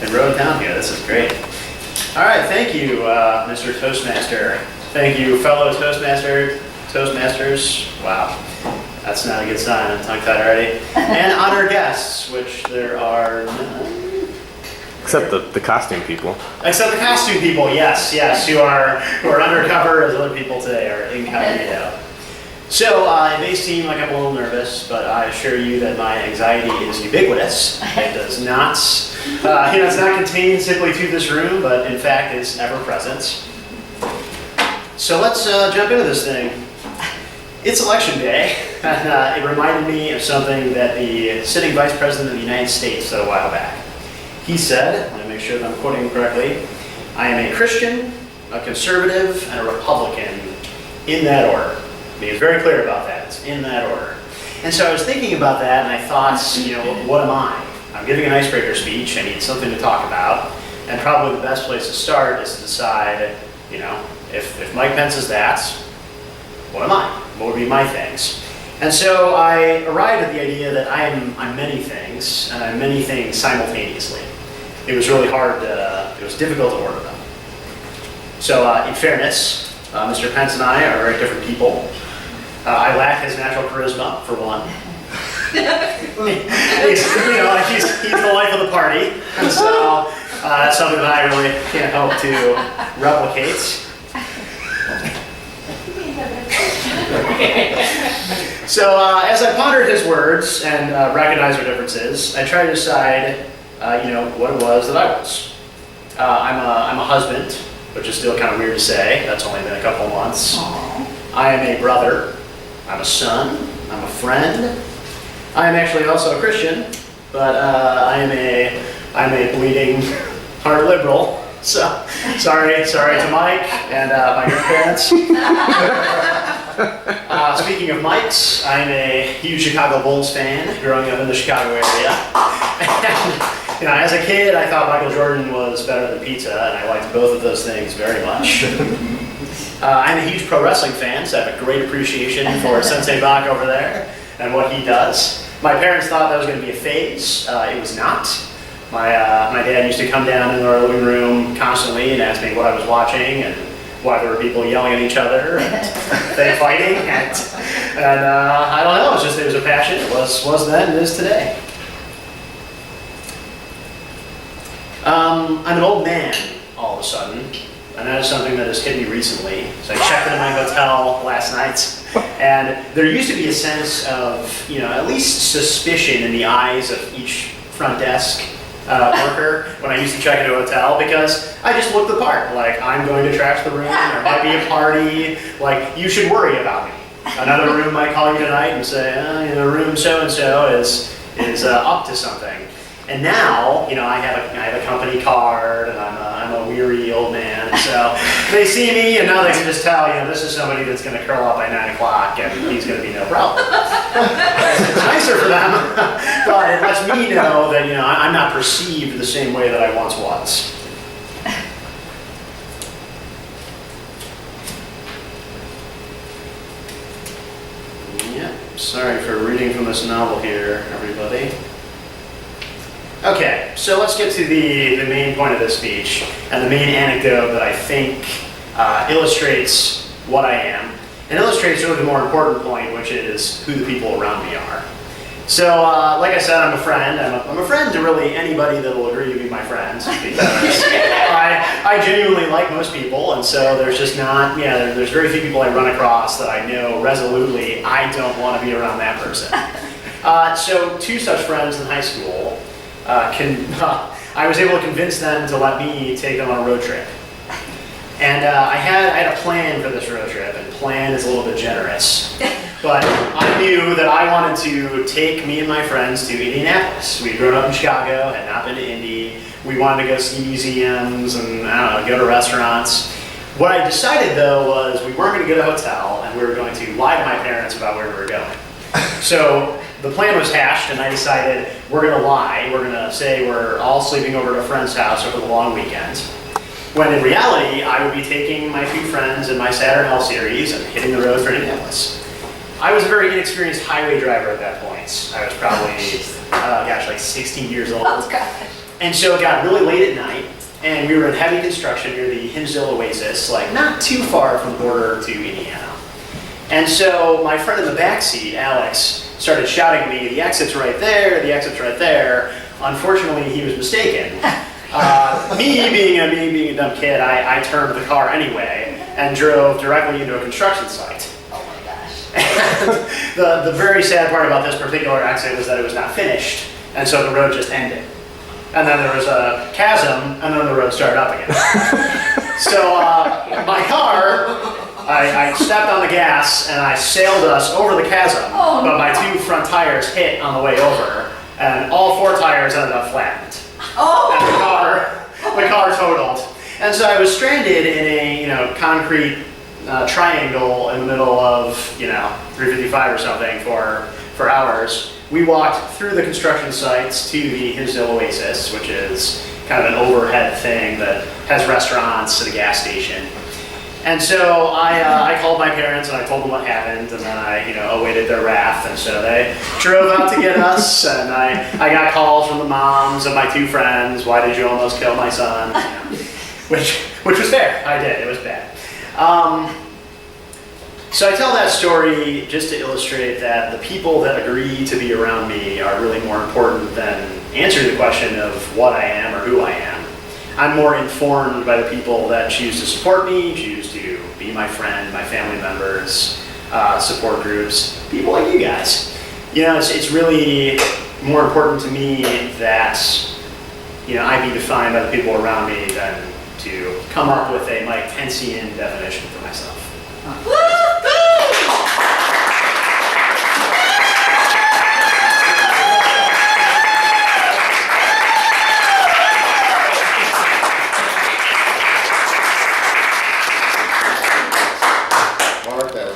They rode down here. This is great. All right, thank you, Mr. Toastmaster. Thank you, fellow Toastmasters. Wow, that's not a good sign. I'm tongue-tied already. And honored guests, which there are none. Except the costume people. Except the costume people, yes, who are undercover as other people today are incognito. So it may seem like I'm a little nervous, but I assure you that my anxiety is ubiquitous. It does not, it's not contained simply to this room, but in fact is ever present. So let's jump into this thing. It's election day, and it reminded me of something that the sitting Vice President of the United States said a while back. He said, let me make sure that I'm quoting him correctly, "I am a Christian, a conservative, and a Republican, in that order." He was very clear about that. It's in that order. And so I was thinking about that, and I thought, what am I? I'm giving an icebreaker speech. I need something to talk about. And probably the best place to start is to decide, if Mike Pence is that, what am I? What would be my things? And so I arrived at the idea that I'm many things, and I'm many things simultaneously. It was really hard, it was difficult to order them. So in fairness, Mr. Pence and I are very different people. I lack his natural charisma, for one. He's the life of the party, and so that's something that I really can't hope to replicate. So as I pondered his words and recognized our differences, I tried to decide, what it was that I was. I'm a husband, which is still kind of weird to say. That's only been a couple of months. Aww. I am a brother. I'm a son. I'm a friend. I am actually also a Christian, but I'm a bleeding heart liberal. So sorry to Mike and my grandparents. Speaking of Mike's, I'm a huge Chicago Bulls fan, growing up in the Chicago area. And, as a kid, I thought Michael Jordan was better than pizza, and I liked both of those things very much. I'm a huge pro wrestling fan, so I have a great appreciation for Sensei Bach over there and what he does. My parents thought that was going to be a phase. It was not. My dad used to come down in our living room constantly and ask me what I was watching and why there were people yelling at each other and they fighting. And I don't know, it was a passion. It was then, it is today. I'm an old man all of a sudden, and that is something that has hit me recently. So I checked into my hotel last night, and there used to be a sense of, at least suspicion in the eyes of each front desk worker when I used to check into a hotel, because I just looked the part. Like, I'm going to trash the room, there might be a party, like, you should worry about me. Another room might call you tonight and say, room so-and-so is up to something. And now, I have a company card, and I'm a weary old man, and so they see me, and now they can just tell, this is somebody that's going to curl up by 9 o'clock, and he's going to be no problem. It's nicer for them, but it lets me know that, I'm not perceived the same way that I once was. Yeah, sorry for reading from this novel here, everybody. Okay, so let's get to the main point of this speech and the main anecdote that I think illustrates what I am and illustrates really the more important point, which is who the people around me are. So, like I said, I'm a friend. I'm a friend to really anybody that will agree to be my friend, because I genuinely like most people, and so there's just not, there's very few people I run across that I know resolutely I don't want to be around that person. So two such friends in high school. I was able to convince them to let me take them on a road trip. And I had a plan for this road trip, and plan is a little bit generous. But I knew that I wanted to take me and my friends to Indianapolis. We'd grown up in Chicago, had not been to Indy. We wanted to go see museums and, go to restaurants. What I decided, though, was we weren't going to go to a hotel, and we were going to lie to my parents about where we were going. So the plan was hashed, and I decided we're going to lie. We're going to say we're all sleeping over at a friend's house over the long weekend. When in reality, I would be taking my two friends in my Saturn L series and hitting the road for Indianapolis. I was a very inexperienced highway driver at that point. I was probably, like 16 years old. Oh, gosh. And so it got really late at night, and we were in heavy construction near the Hinsdale Oasis, like not too far from the border to Indiana. And so my friend in the back seat, Alex, started shouting at me, "The exit's right there, the exit's right there." Unfortunately, he was mistaken. Me being a dumb kid, I turned the car anyway and drove directly into a construction site. Oh my gosh. The very sad part about this particular exit was that it was not finished, and so the road just ended. And then there was a chasm, and then the road started up again. So my car, I stepped on the gas, and I sailed us over the chasm, but my 2 front tires hit on the way over, and all 4 tires ended up flattened. And the car totaled. And so I was stranded in a concrete triangle in the middle of 355 or something for hours. We walked through the construction sites to the Hinsdale Oasis, which is kind of an overhead thing that has restaurants and a gas station. And so I called my parents and I told them what happened, and then I awaited their wrath. And so they drove out to get us, and I got calls from the moms of my 2 friends. "Why did you almost kill my son?" Which was fair. I did. It was bad. So I tell that story just to illustrate that the people that agree to be around me are really more important than answering the question of what I am or who I am. I'm more informed by the people that choose to support me, choose to be my friend, my family members, support groups, people like you guys. It's really more important to me that I be defined by the people around me than to come up with a Mike Pensian definition for myself. Mark, that